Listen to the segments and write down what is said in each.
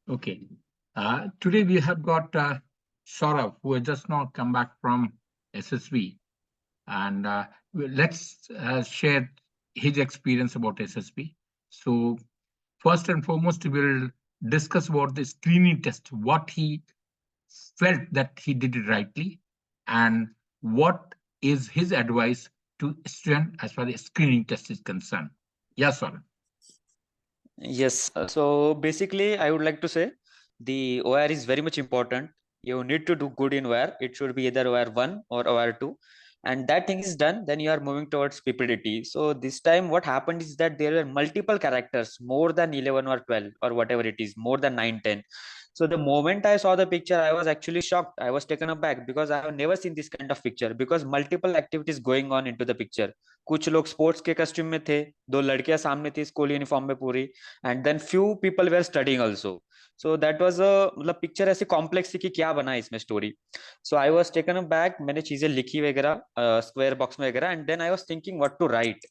Okay. Today we have got Saurav, who has just now come back from SSB, and let's share his experience about SSB. So, first and foremost, we will discuss about the screening test, what he felt that he did it rightly, and what is his advice to student as far as screening test is concerned. Yes, Saurav. Yes, so basically, I would like to say the OR is very much important. You need to do good in OR. It should be either OR 1 or OR 2. And that thing is done, then you are moving towards PPDT. So this time, what happened is that there were multiple characters, more than 11 or 12 or whatever it is, more than 9, 10. So the moment I saw the picture, I was actually shocked. I was taken aback because I have never seen this kind of picture because multiple activities going on into the picture. कुछ लोग sports के costume में थे, दो लड़कियां सामने थी school uniform में पूरी, and then few people were studying also. So that was a मतलब पिक्चर ऐसी कॉम्प्लेक्स थी कि क्या बना है इसमें story. So I was taken back, मैंने चीजें लिखी वगैरह स्क्वायर बॉक्स में वगैरह, and then I was thinking what to write.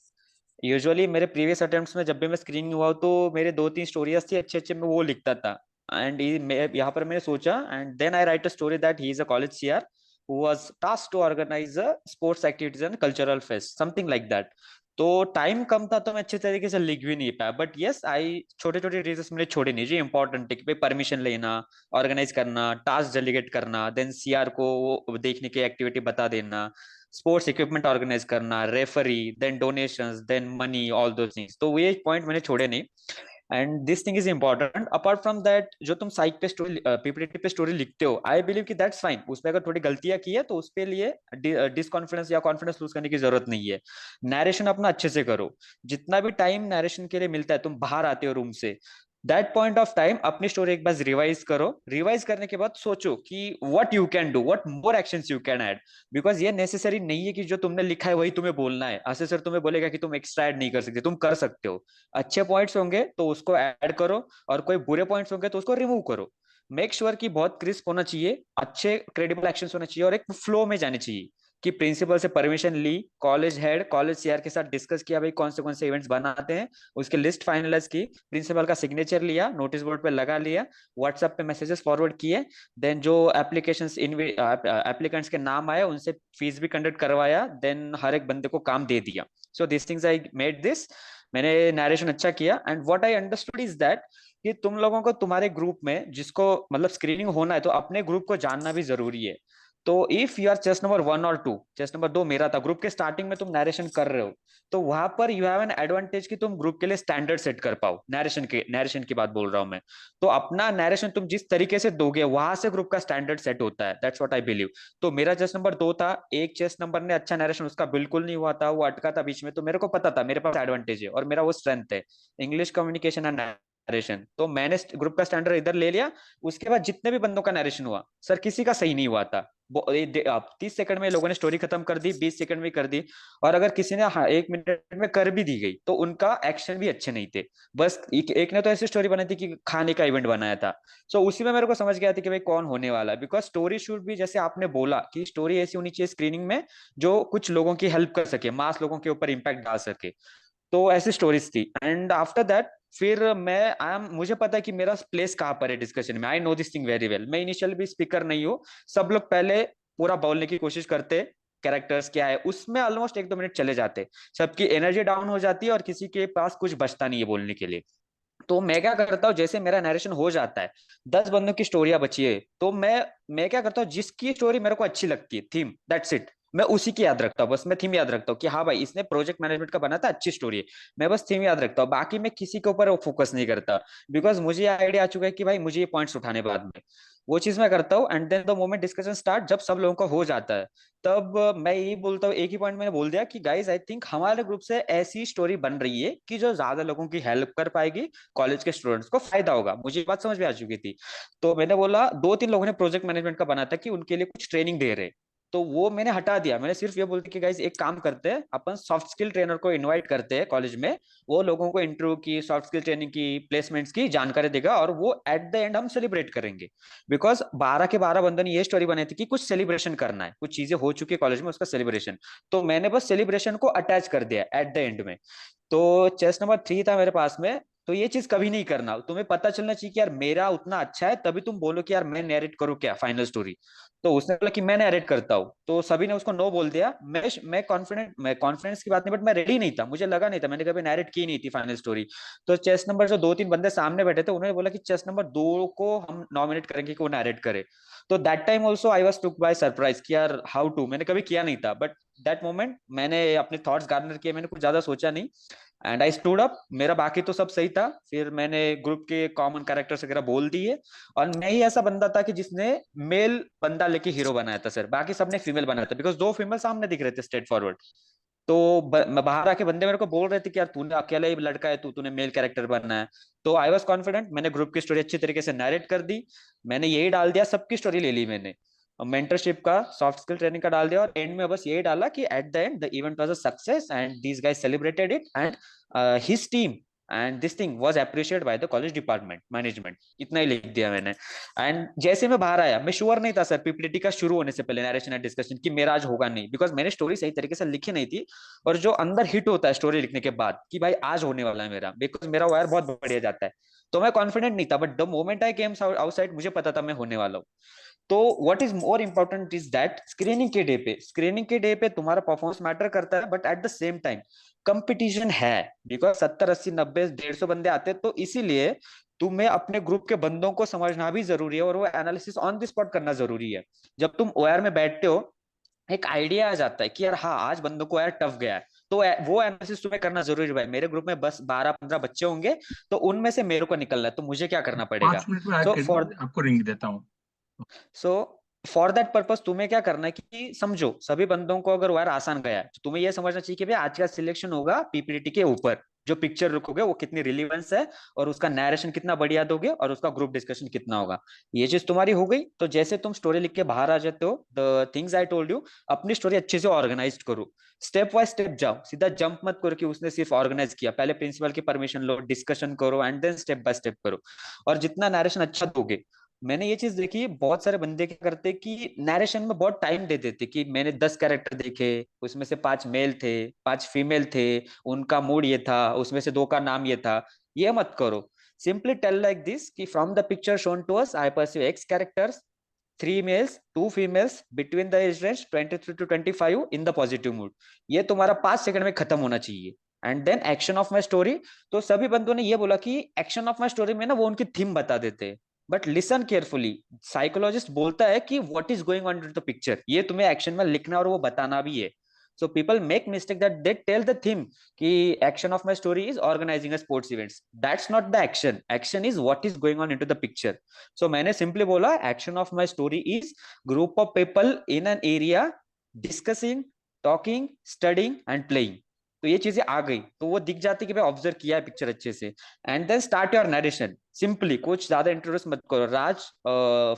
Usually मेरे प्रीवियस अटेम्प्ट्स में जब भी मैं स्क्रीनिंग हुआ तो मेरे दो तीन स्टोरीज थी अच्छे अच्छे, मैं वो लिखता था. एंड यहाँ पर मैंने सोचा, and then I write a story that he is a college CR who was tasked to organize a sports activities and cultural fest, something like that. तो टाइम कम था तो मैं अच्छे तरीके से लिख भी नहीं पाया, बट यस आई छोटे छोटे रीजंस मैंने छोड़े नहीं जो इंपॉर्टेंट है, कि भाई परमिशन लेना, ऑर्गेनाइज करना, टास्क डेलीगेट करना, देन सीआर को वो देखने की एक्टिविटी बता देना, स्पोर्ट्स इक्विपमेंट ऑर्गेनाइज करना, referee, then donations, then money, all those things. तो ये पॉइंट मैंने छोड़े नहीं. And this thing is important. Apart from that, जो तुम साइट पे स्टोरी पीपीटी पे स्टोरी लिखते हो, आई बिलीव कि दैट्स फाइन. उसमें अगर थोड़ी गलतियां की है तो उसके लिए डिसकॉन्फिडेंस या कॉन्फिडेंस लूज करने की जरूरत नहीं है. नरेशन अपना अच्छे से करो. जितना भी टाइम नरेशन के लिए मिलता है, तुम बाहर आते हो रूम से, दैट पॉइंट ऑफ टाइम अपनी स्टोरी एक बार रिवाइज करो. रिवाइज करने के बाद सोचो कि what you can do, what more actions you can add. Because ये नेसेसरी नहीं है कि जो तुमने लिखा है वही तुम्हें बोलना है. असेसर तुम्हें बोलेगा कि तुम एक्स्ट्रा ऐड नहीं कर सकते, तुम कर सकते हो. अच्छे पॉइंट्स होंगे तो उसको ऐड करो, और कोई बुरे पॉइंट्स होंगे तो उसको रिमूव करो. मेक श्योर कि बहुत क्रिस्प होना चाहिए, अच्छे क्रेडिबल एक्शंस होना चाहिए, और एक फ्लो में जाने चाहिए. कि प्रिंसिपल से परमिशन ली, कॉलेज हेड कॉलेज सीआर के साथ डिस्कस किया भाई कौन से इवेंट्स बनाते हैं, उसकी लिस्ट फाइनलाइज की, प्रिंसिपल का सिग्नेचर लिया, नोटिस बोर्ड पे लगा लिया, व्हाट्सएप पे मैसेजेस फॉरवर्ड किए, देन जो एप्लीकेशंस एप्लीकेंट्स के नाम आए उनसे फीस भी कंडक्ट करवाया, देन हर एक बंदे को काम दे दिया. So this things I made this. मैंने नरेशन अच्छा किया, and what I understood is that कि तुम लोगों को तुम्हारे ग्रुप में जिसको मतलब स्क्रीनिंग होना है तो अपने ग्रुप को जानना भी जरूरी है. तो if you are chest number 1 और 2, चेस्ट नंबर 2 मेरा था, ग्रुप के स्टार्टिंग में तुम नरेशन कर रहे हो, तो वहां पर यू हैव एन एडवांटेज कि तुम ग्रुप के लिए स्टैंडर्ड सेट कर पाओ. नरेशन की बात बोल रहा हूं मैं. तो अपना नरेशन तुम जिस तरीके से दोगे वहां से ग्रुप का स्टैंडर्ड सेट होता है. That's what I believe. तो मेरा चेस्ट नंबर 2 था, एक चेस्ट नंबर ने अच्छा नरेशन उसका बिल्कुल नहीं हुआ था, वो अटका था बीच में, तो मेरे को पता था मेरे पास एडवांटेज है और मेरा वो स्ट्रेंथ है, इंग्लिश कम्युनिकेशन एंड नरेशन. तो मैंने ग्रुप का स्टैंडर्ड इधर ले लिया. उसके बाद जितने भी बंदों का नरेशन हुआ, सर किसी का सही नहीं हुआ था. 30 सेकंड में लोगों ने स्टोरी खत्म कर दी, 20 सेकंड में कर दी, और अगर किसी ने हाँ 1 मिनट में कर भी दी गई तो उनका एक्शन भी अच्छे नहीं थे. बस एक ने तो ऐसी स्टोरी बनाई थी कि खाने का इवेंट बनाया था. सो उसी में मेरे को समझ गया था कि भाई कौन होने वाला है. बिकॉज स्टोरी शुड भी, जैसे आपने बोला कि स्टोरी ऐसी होनी चाहिए स्क्रीनिंग में जो कुछ लोगों की हेल्प कर सके, मास लोगों के ऊपर इंपैक्ट डाल सके. तो ऐसी स्टोरीज थी. एंड आफ्टर दैट फिर मैं आई एम मुझे पता है कि मेरा प्लेस कहाँ पर है डिस्कशन में. I know this thing very well. मैं इनिशियल भी स्पीकर नहीं हूँ. सब लोग पहले पूरा बोलने की कोशिश करते, कैरेक्टर्स क्या है उसमें ऑलमोस्ट 1-2 मिनट चले जाते, सबकी एनर्जी डाउन हो जाती है और किसी के पास कुछ बचता नहीं है बोलने के लिए. तो मैं क्या करता हूँ, जैसे मेरा नरेशन हो जाता है, 10 बंदों की स्टोरियां बची है, तो मैं क्या करता हूँ, जिसकी स्टोरी मेरे को अच्छी लगती है, थीम, दैट्स इट, मैं उसी की याद रखता हूँ. बस मैं थीम याद रखता हूँ कि हाँ भाई इसने प्रोजेक्ट मैनेजमेंट का बना था, अच्छी स्टोरी है. मैं बस थीम याद रखता हूँ, बाकी मैं किसी के ऊपर फोकस नहीं करता. बिकॉज मुझे आइडिया आ चुका है कि भाई मुझे ये पॉइंट्स उठाने बाद में, वो चीज मैं करता हूँ. And then the moment discussion start, जब सब लोगों का हो जाता है, तब मैं यही बोलता हूँ, एक ही पॉइंट मैंने बोल दिया कि गाइज आई थिंक हमारे ग्रुप से ऐसी स्टोरी बन रही है कि जो ज्यादा लोगों की हेल्प कर पाएगी, कॉलेज के स्टूडेंट्स को फायदा होगा. मुझे ये बात समझ में आ चुकी थी. तो मैंने बोला, 2-3 लोगों ने प्रोजेक्ट मैनेजमेंट का बना था कि उनके लिए कुछ ट्रेनिंग दे रहे, तो वो मैंने हटा दिया. मैंने सिर्फ ये बोलते कि गाइज एक काम करते हैं, अपन सॉफ्ट स्किल ट्रेनर को इनवाइट करते हैं कॉलेज में, वो लोगों को इंटरव्यू की, सॉफ्ट स्किल ट्रेनिंग की, प्लेसमेंट्स की जानकारी देगा, और वो एट द एंड हम सेलिब्रेट करेंगे. बिकॉज 12 के 12 बंदों ने ये स्टोरी बनाई थी कि कुछ सेलिब्रेशन करना है, कुछ चीजें हो चुकी है कॉलेज में, उसका सेलिब्रेशन. तो मैंने बस सेलिब्रेशन को अटैच कर दिया एट द एंड में. तो चेस नंबर 3 था मेरे पास में. तो ये चीज कभी नहीं करना, तुम्हें पता चलना चाहिए कि यार मेरा उतना अच्छा है, तभी तुम बोलो कि यार मैं नैरेट करूँ क्या फाइनल स्टोरी। तो उसने बोला कि मैं नैरेट करता हूँ, तो सभी ने उसको नो बोल दिया। मैं कॉन्फिडेंस की बात नहीं, बट मैं रेडी नहीं था, मुझे लगा नहीं था, मैंने कभी नैरेट की नहीं थी फाइनल स्टोरी। तो चेस नंबर जो 2-3 बंदे सामने बैठे थे, उन्होंने बोला कि चेस नंबर 2 को हम नॉमिनेट करेंगे कि वो नैरेट करे। तो that time also I was took by surprise कि यार हाउ टू, मैंने कभी किया नहीं था, बट दैट मोमेंट मैंने अपने थॉट्स गार्नर किए, मैंने कुछ ज्यादा सोचा नहीं, एंड आई स्टूड अप। मेरा बाकी तो सब सही था, फिर मैंने ग्रुप के कॉमन कैरेक्टर्स वगैरह बोल दिए, और मैं ही ऐसा बंदा था कि जिसने मेल बंदा लेके हीरो बनाया था सर, बाकी सबने फीमेल बनाया था, बिकॉज 2 फीमेल सामने दिख रहे थे स्ट्रेट फॉरवर्ड। तो बाहर आके बंदे मेरे को बोल रहे थे कि यार तूने अकेला ही लड़का है, तूने मेल कैरेक्टर बनना है। तो आई वॉज कॉन्फिडेंट, मैंने ग्रुप की स्टोरी अच्छी तरीके से नरेट कर दी, मैंने यही डाल दिया, सबकी स्टोरी ले ली मैंने, मेंटरशिप का, सॉफ्ट स्किल ट्रेनिंग का डाल दिया, और एंड में बस यही डाला कि at the end the event was a success and these guys celebrated it, and his team and this thing was appreciated by the college department management. इतना ही लिख दिया मैंने। एंड जैसे मैं बाहर आया, मैं श्योर नहीं था सर पीपीटी का शुरू होने से पहले, नरेशन एंड डिस्कशन, कि मेरा आज होगा नहीं, बिकॉज मैंने स्टोरी सही तरीके से लिखी नहीं थी। और जो अंदर हिट होता है स्टोरी लिखने के बाद कि भाई आज होने वाला है मेरा, बिकॉज मेरा वायर बहुत बढ़िया जाता है, तो मैं कॉन्फिडेंट नहीं था, but the moment I came outside मुझे पता था मैं होने वाला हूँ। तो what is more important is that screening के डे पे तुम्हारा परफॉर्मेंस मैटर करता है, but at the same time competition है, बिकॉज 70, 80, 90, 150 बंदे आते हैं, तो इसीलिए तुम्हें अपने ग्रुप के बंदों को समझना भी जरूरी है, और वो एनालिसिस ऑन द स्पॉट करना जरूरी है। जब तुम ओआर में बैठते हो, एक आइडिया आ जाता है कि यार हाँ आज बंदों को यार टफ गया है, तो वो एनालिसिस तुम्हें करना जरूरी है। भाई मेरे ग्रुप में बस 12-15 बच्चे होंगे, तो उनमें से मेरे को निकलना है, तो मुझे क्या करना पांच पड़ेगा। मिनट में सो फॉर आपको रिंग देता हूँ। सो फॉर दैट पर्पस तुम्हें क्या करना है कि समझो सभी बंदों को अगर वायर आसान गया है, तो तुम्हें यह समझना चाहिए कि भाई आज का सिलेक्शन होगा पीपीटी के ऊपर, जो पिक्चर रखोगे वो कितनी रिलीवेंस है, और उसका नरेशन कितना बढ़िया दोगे, और उसका ग्रुप डिस्कशन कितना होगा। ये चीज तुम्हारी हो गई। तो जैसे तुम स्टोरी लिख के बाहर आ जाते हो, the things I told you, अपनी स्टोरी अच्छे से ऑर्गेनाइज करो, स्टेप बाय स्टेप जाओ, सीधा जंप मत करो कि उसने सिर्फ ऑर्गेनाइज किया, पहले प्रिंसिपल की परमिशन लो, डिस्कशन करो, and then step by step करो। और जितना नरेशन अच्छा दोगे, मैंने ये चीज देखी, बहुत सारे बंदे क्या करते कि नरेशन में बहुत टाइम दे देते, कि मैंने 10 कैरेक्टर देखे, उसमें से 5 मेल थे, 5 फीमेल थे, उनका मूड ये था, उसमें से 2 का नाम ये था। ये मत करो, सिंपली टेल लाइक दिस कि from the picture shown to us I perceive X characters, 3 males 2 females between the age range 23 to 25 in the positive mood. ये तुम्हारा 5 सेकंड में खत्म होना चाहिए। And then action of my story. तो सभी बंदों ने ये बोला कि एक्शन ऑफ माई स्टोरी में ना वो उनकी थीम बता देते, बट लिसन केयरफुली, साइकोलॉजिस्ट बोलता है कि what is going on in the picture, ये तुम्हें एक्शन में लिखना और वो बताना भी है। So people make mistake that they tell the theme कि action of my story is organising a sports events, that's not the action, action is what is going on into the picture. So मैंने simply बोला action of my story is group of people in an area discussing, talking, studying and playing. तो ये चीजें आ गई तो वो दिख जाती कि भाई ऑब्जर्व किया है पिक्चर अच्छे से। And then start your narration simply, कुछ ज्यादा इंट्रोड्यूस मत करो। Raj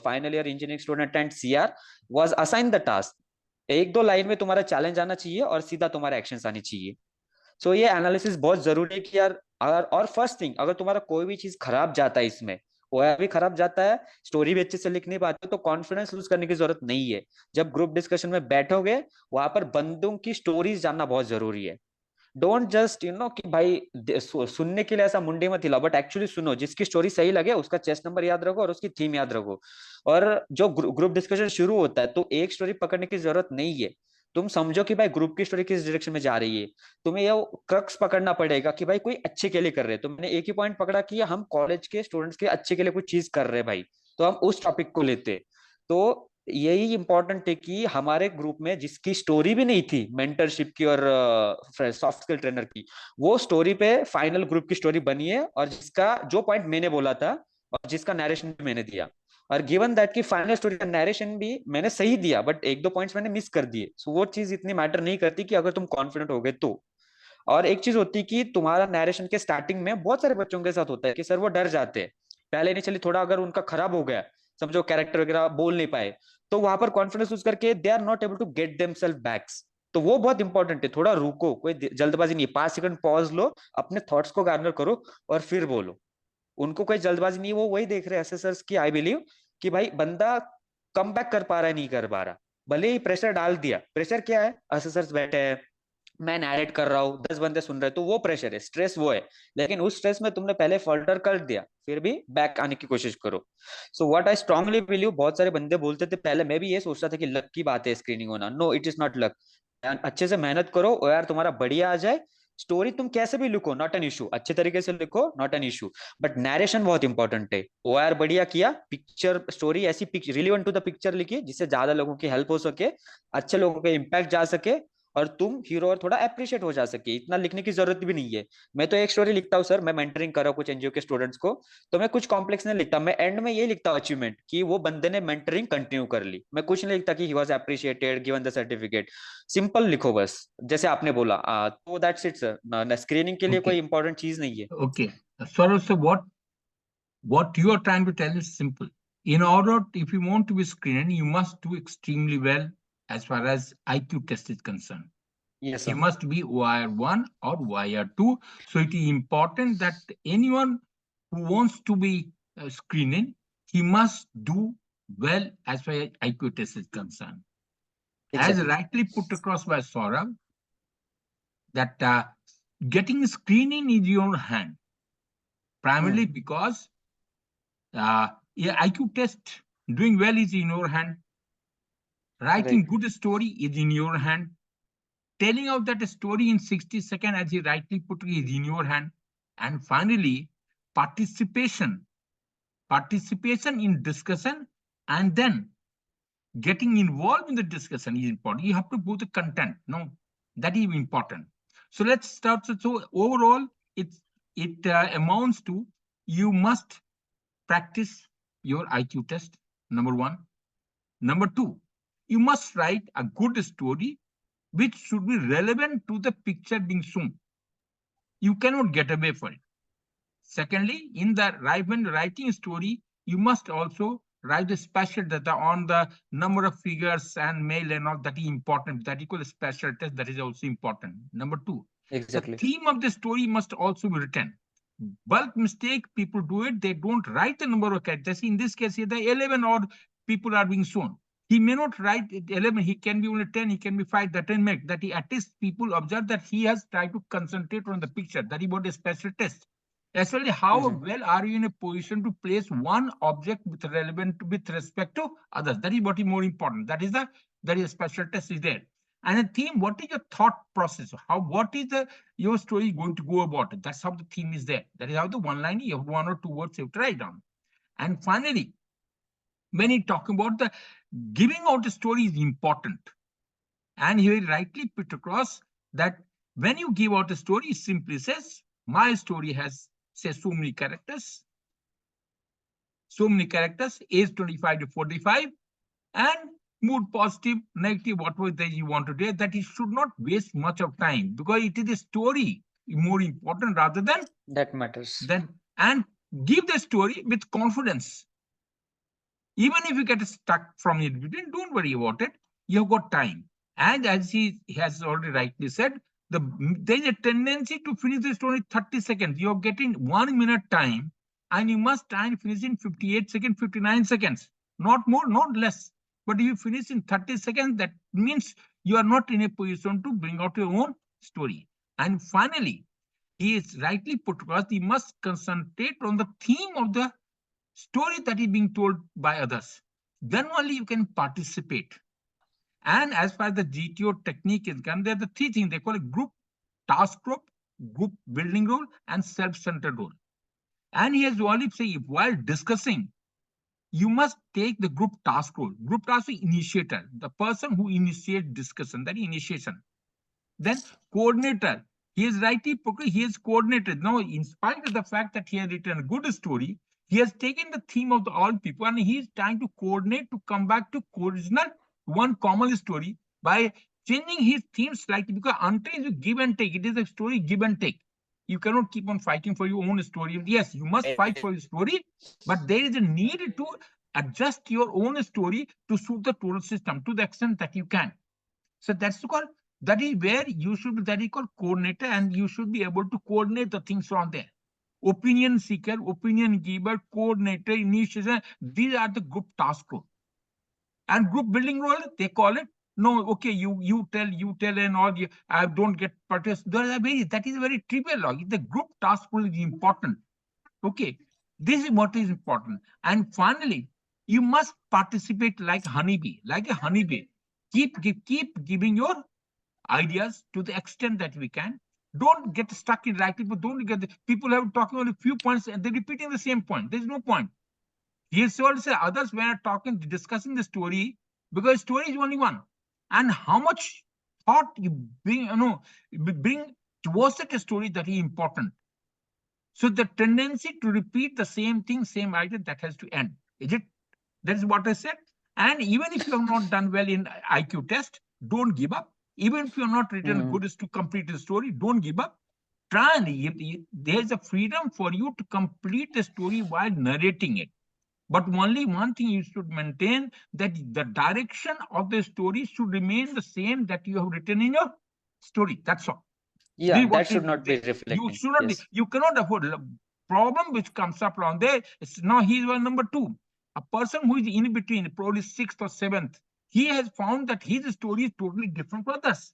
final year engineering student and CR was assign the task, 1-2 line में तुम्हारा चैलेंज आना चाहिए और सीधा तुम्हारा एक्शन आनी चाहिए। सो ये एनालिसिस बहुत जरूरी है कि यार अगर, और फर्स्ट थिंग, अगर तुम्हारा कोई भी चीज खराब जाता है इसमें, वो भी खराब जाता है, स्टोरी भी अच्छे से लिख नहीं पाते, तो कॉन्फिडेंस लूज करने की जरूरत नहीं है। जब ग्रुप डिस्कशन में बैठोगे, वहां पर बंदों की स्टोरीज जानना बहुत जरूरी है। डोंट जस्ट कि भाई सुनने के लिए ऐसा मुंडे मत हिलाओ, बट एक्चुअली सुनो, जिसकी स्टोरी सही लगे उसका चेस नंबर याद रखो और उसकी थीम याद रखो। और जो ग्रुप डिस्कशन शुरू होता है, तो एक स्टोरी पकड़ने की जरूरत नहीं है। तुम समझो कि भाई ग्रुप की स्टोरी किस डायरेक्शन में जा रही है, तुम्हें यह क्रक्स पकड़ना पड़ेगा कि भाई कोई अच्छे के लिए कर रहे हैं। तो मैंने एक ही पॉइंट पकड़ा कि हम कॉलेज के स्टूडेंट्स के अच्छे के लिए कुछ चीज कर रहे हैं भाई, तो हम उस टॉपिक को लेते। तो यही इंपॉर्टेंट है कि हमारे ग्रुप में जिसकी स्टोरी भी नहीं थी मेंटरशिप की और सॉफ्ट स्किल ट्रेनर की, वो स्टोरी पे फाइनल ग्रुप की स्टोरी बनी है, और जिसका जो पॉइंट मैंने बोला था और जिसका नरेशन भी मैंने दिया, और गिवन दैट की फाइनल स्टोरी का नरेशन भी मैंने सही दिया, बट 1-2 पॉइंट्स मैंने मिस कर दिए। सो वो चीज इतनी मैटर नहीं करती कि अगर तुम कॉन्फिडेंट हो गए तो। और एक चीज होती है कि तुम्हारा नरेशन के स्टार्टिंग में बहुत सारे बच्चों के साथ होता है कि सर वो डर जाते हैं पहले, नहीं चली थोड़ा अगर उनका खराब हो गया, समझो कैरेक्टर वगैरह बोल नहीं पाए, तो वहां पर कॉन्फिडेंस यूज करके they are not able to get themself backs. तो वो बहुत इंपॉर्टेंट है, थोड़ा रुको, कोई जल्दबाजी नहीं, 5 सेकंड पॉज लो, अपने थॉट्स को गार्नर करो और फिर बोलो। उनको कोई जल्दबाजी नहीं, वो वही देख रहे हैं एसेसर्स की, आई बिलीव, कि भाई बंदा कम बैक कर पा रहा है नहीं कर पा रहा। भले ही प्रेशर डाल दिया, प्रेशर क्या है, एसेसर्स बैठे हैं, मैं नैरेट कर रहा हूँ, 10 बंदे सुन रहे हैं, तो वो प्रेशर है, स्ट्रेस वो है। लेकिन उस स्ट्रेस में तुमने पहले फॉल्टर कर दिया, फिर भी बैक आने की कोशिश करो। So what I strongly believe, बहुत सारे बंदे बोलते थे पहले, मैं भी ये सोचता था कि लक की बात है स्क्रीनिंग होना। No, it is not luck. अच्छे से मेहनत करो और यार तुम्हारा बढ़िया आ जाए। स्टोरी तुम कैसे भी लिखो, नॉट एन इशू, अच्छे तरीके से लिखो, not an issue, but narration बहुत इंपॉर्टेंट है। ओ आर बढ़िया किया, पिक्चर स्टोरी ऐसी रिलेवेंट टू द पिक्चर लिखी जिससे ज्यादा लोगों की हेल्प हो सके, अच्छे लोगों के इम्पैक्ट जा सके, और तुम हीरो और थोड़ा अप्रिशिएट हो जा सके। इतना लिखने की जरूरत भी नहीं है। मैं तो एक स्टोरी लिखता हूँ सर, मैं मेंटरिंग कर रहा हूँ कुछ एनजीओ के स्टूडेंट्स को, तो मैं कुछ कॉम्प्लेक्स नहीं लिखता, मैं एंड में ये लिखता हूँ अचीवमेंट, कि वो बंदे ने मेंटरिंग कंटिन्यू कर ली। मैं कुछ नहीं लिखता कि he was appreciated, given the certificate. Simple लिखो बस, जैसे आपने बोला। तो दैट्स इट सर, स्क्रीनिंग के लिए कोई Okay, इंपॉर्टेंट चीज नहीं है। okay. Saurav, so what you are trying to tell is simple. In order, if you want to be screened, you must do extremely well as far as IQ test is concerned. Yes He sir. must be wire 1 or wire 2. So it is important that anyone who wants to be screening, he must do well as far as IQ test is concerned. As exactly. rightly put across by Saurabh, that getting screening is in your hand, primarily because yeah, IQ test doing well is in your hand. Writing right. good story is in your hand. Telling out that story in 60 seconds, as he rightly put, is in your hand. And finally, participation. Participation in discussion and then getting involved in the discussion is important. You have to put the content. No, that is important. So let's start. So overall, it amounts to you must practice your IQ test, number one. Number two, you must write a good story which should be relevant to the picture being shown. You cannot get away from it. Secondly, in the when writing a story, you must also write the special data on the number of figures and male and all. That is important. That is called a special test. That is also important. Number two, the exactly. theme of the story must also be written. Bulk mistake, people do it, they don't write the number of characters. In this case, the 11 odd people are being shown. He may not write 11, he can be only 10, he can be 5, that doesn't make that. He at least people observe that he has tried to concentrate on the picture. That is what a special test. Especially how well are you in a position to place one object with relevant with respect to others. That is what is more important. That is a special test is there. And the theme, what is your thought process? What is your story going to go about it? That's how the theme is there. That is how the one line, you have 1 or 2 words you have to write down. And finally, when you talk about the giving out the story is important. And he rightly put across that when you give out a story, it simply says, my story has, say, so many characters, age 25 to 45, and mood positive, negative, whatever that you want to do, that it should not waste much of time because it is a story more important rather that matters. than and give the story with confidence. Even if you get stuck from it, don't worry about it. You've got time. And as he has already rightly said, there's a tendency to finish the story in 30 seconds. You're getting 1 minute time, and you must try and finish in 58 seconds, 59 seconds. Not more, not less. But if you finish in 30 seconds, that means you are not in a position to bring out your own story. And finally, he is rightly put across, you must concentrate on the theme of the story that is being told by others. Then only you can participate. And as far as the GTO technique is concerned, there are the three things they call it: group, task group building role, and self-centered role. And he has only say, while discussing, you must take the group task role. Group task is initiator, the person who initiates discussion, that is initiation. Then coordinator, he is rightly, he is coordinated. Now, in spite of the fact that he has written a good story, he has taken the theme of the all people and he is trying to coordinate to come back to original one common story by changing his theme slightly, because until you give and take, it is a story give and take. You cannot keep on fighting for your own story. Yes, you must fight for your story, but there is a need to adjust your own story to suit the total system to the extent that you can. So that's called, that is where you should be, that is called coordinator, and you should be able to coordinate the things from there. Opinion seeker, opinion giver, coordinator, initiation, these are the group task role. And group building role, they call it No, okay, you tell, and all. I don't get participate. That is a very trivial log. The group task pool is important. Okay, this is what is important. And finally, you must participate like honeybee, like a honeybee. Keep giving your ideas to the extent that we can. Don't get stuck in like people. Don't get people have talking on a few points and they're repeating the same point. There's no point. Here's what say others when are talking, discussing the story, because story is only one. And how much thought you bring, bring towards that story, that is important. So the tendency to repeat the same thing, same idea, that has to end. Is it? That is what I said. And even if you have not done well in IQ test, don't give up. Even if you have not written good to complete the story, don't give up. Try and there's a freedom for you to complete the story while narrating it. But only one thing you should maintain, that the direction of the story should remain the same that you have written in your story. That's all. Yeah, that should not be reflecting. You should not. Yes. You cannot afford. Problem which comes up around there is now he is number 2. A person who is in between, probably 6th or 7th, he has found that his story is totally different from others.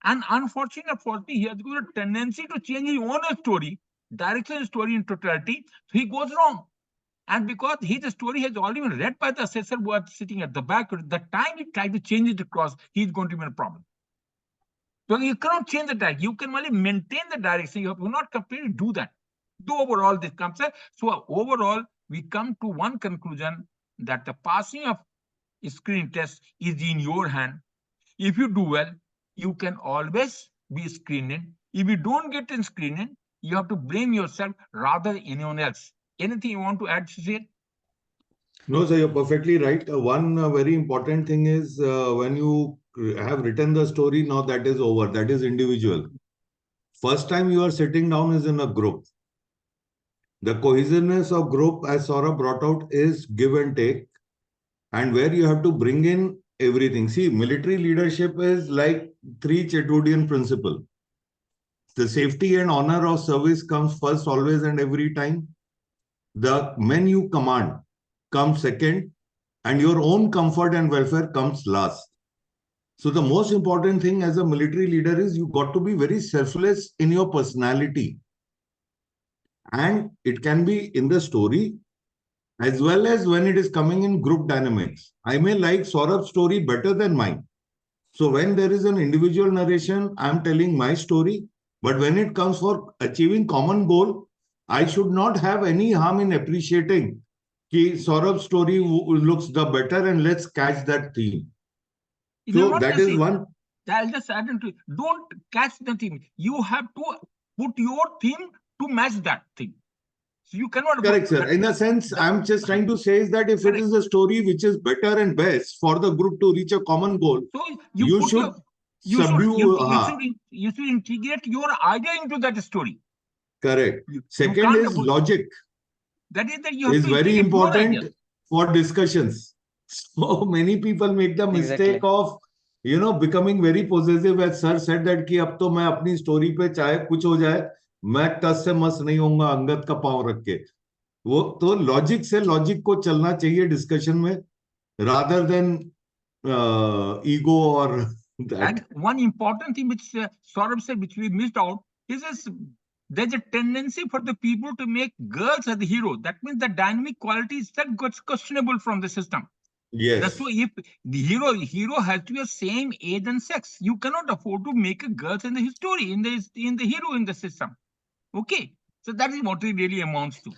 And unfortunately, he has got a tendency to change his own story, direction story in totality. So he goes wrong. And because his story has already been read by the assessor who are sitting at the back, the time you try to change it across, he's going to be in a problem. So you cannot change the direction. You can only maintain the direction. You have to not completely do that. Do overall this concept. So overall, we come to one conclusion, that the passing of screening test is in your hand. If you do well, you can always be screened. If you don't get in screening, you have to blame yourself rather than anyone else. Anything you want to add, Shishir? No, sir, you're perfectly right. One very important thing is when you have written the story, now that is over. That is individual. First time you are sitting down is in a group. The cohesiveness of group, as Saurabh brought out, is give and take, and where you have to bring in everything. See, military leadership is like 3 Chetwodian principle. The safety and honor of service comes first, always and every time. The men you command comes second, and your own comfort and welfare comes last. So the most important thing as a military leader is you got to be very selfless in your personality. And it can be in the story as well as when it is coming in group dynamics. I may like Saurabh's story better than mine. So when there is an individual narration, I'm telling my story. But when it comes for achieving common goal, I should not have any harm in appreciating that Saurabh's story looks the better, and let's catch that theme. So that is one. I'll just add into it. Don't catch the theme. You have to put your theme to match that thing. So you cannot. Correct, sir. In a sense, I'm just trying to say is that if it is a story which is better and best for the group to reach a common goal, so you should integrate your idea into that story. Correct. Second is logic. That is that you have is very important for discussions. So many people make the mistake of, becoming very possessive, as sir said that कि अब तो मैं अपनी story पे चाहे कुछ हो जाए, मैं टस से मस नहीं होऊंगा अंगद का पांव रख के. वो तो logic को चलना चाहिए discussion में, rather than ego or that. And one important thing which Saurabh said, which we missed out, is there's a tendency for the people to make girls as the hero. That means the dynamic quality is that gets questionable from the system. Yes. So if the hero has to be the same age and sex, you cannot afford to make a girls in the story, in the hero in the system. Okay, so that is what it really amounts to.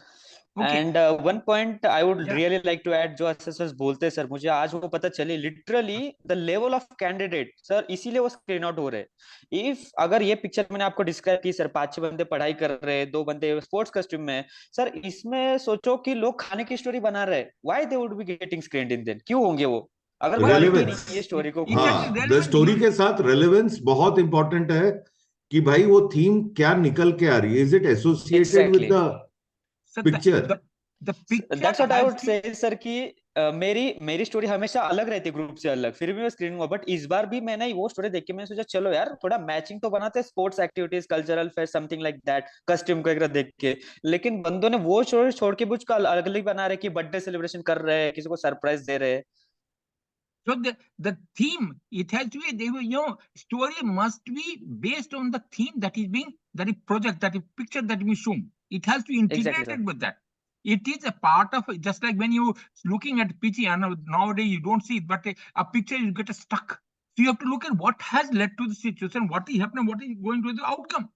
Okay. And one point I would really like to add, जो assessors बोलते हैं sir, मुझे आज वो पता चले literally the level of candidate sir, इसीलिए वो स्क्रीन आउट हो रहे हैं. If अगर ये पिक्चर मैंने आपको डिस्क्राइब की सर, 5-6 बंदे पढ़ाई कर रहे हैं, 2 बंदे स्पोर्ट्स कॉस्ट्यूम में, सर इसमें सोचो कि लोग खाने की स्टोरी बना रहे हैं, why they would be getting screened in then? क्यों होंगे वो? अगर क्वालिटी नहीं है स्टोरी को. हाँ, the story के साथ relevance बहुत important है कि भाई वो थीम क्या निकल के आ रही है. Is it associated with the picture? The picture. That's what I would say, sir, कि मेरी स्टोरी हमेशा अलग रहती है ग्रुप से अलग, फिर भी मैं स्क्रीन हुआ. बट इस बार भी मैंने वो स्टोरी देख के मैंने सोचा चलो यार थोड़ा मैचिंग तो बनाते हैं, sports activities, cultural fair, something like that, costume को देख के. लेकिन बंदों ने वो स्टोरी छोड़ के कुछ अलग अलग बना रहे कि बर्थडे सेलिब्रेशन कर रहे हैं, किसी को सरप्राइज दे रहे हैं. So the theme, it has to be, story must be based on the theme that is project, that is picture that is shown. It has to be integrated sir. with that. It is a part of, just like when you looking at pitch, and nowadays you don't see it, but a picture you get stuck. So you have to look at what has led to the situation, what is happening, what is going to be the outcome.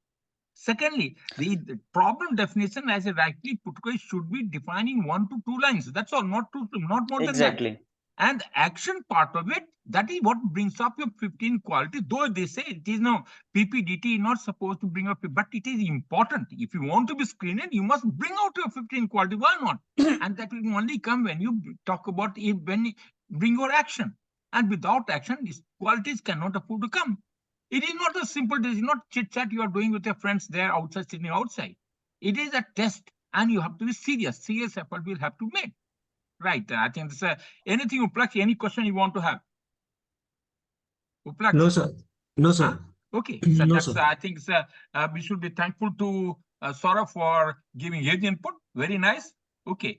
Secondly, the problem definition, as I rightly put, should be defined in 1 to 2 lines. That's all, not more than that. Exactly. And the action part of it, that is what brings up your 15 quality. Though they say it is no PPDT, not supposed to bring up, but it is important. If you want to be screened, you must bring out your 15 quality. Why not? And that will only come when you talk about it, when you bring your action. And without action, these qualities cannot afford to come. It is not a simple, it is not chit chat you are doing with your friends there outside, sitting outside. It is a test, and you have to be serious. Serious effort will have to make. Right. I think this, anything, Uplak, any question you want to have? Uplak? No, sir. No, sir. Okay. So No, that's, sir. I think we should be thankful to Saurabh for giving his input. Very nice. Okay.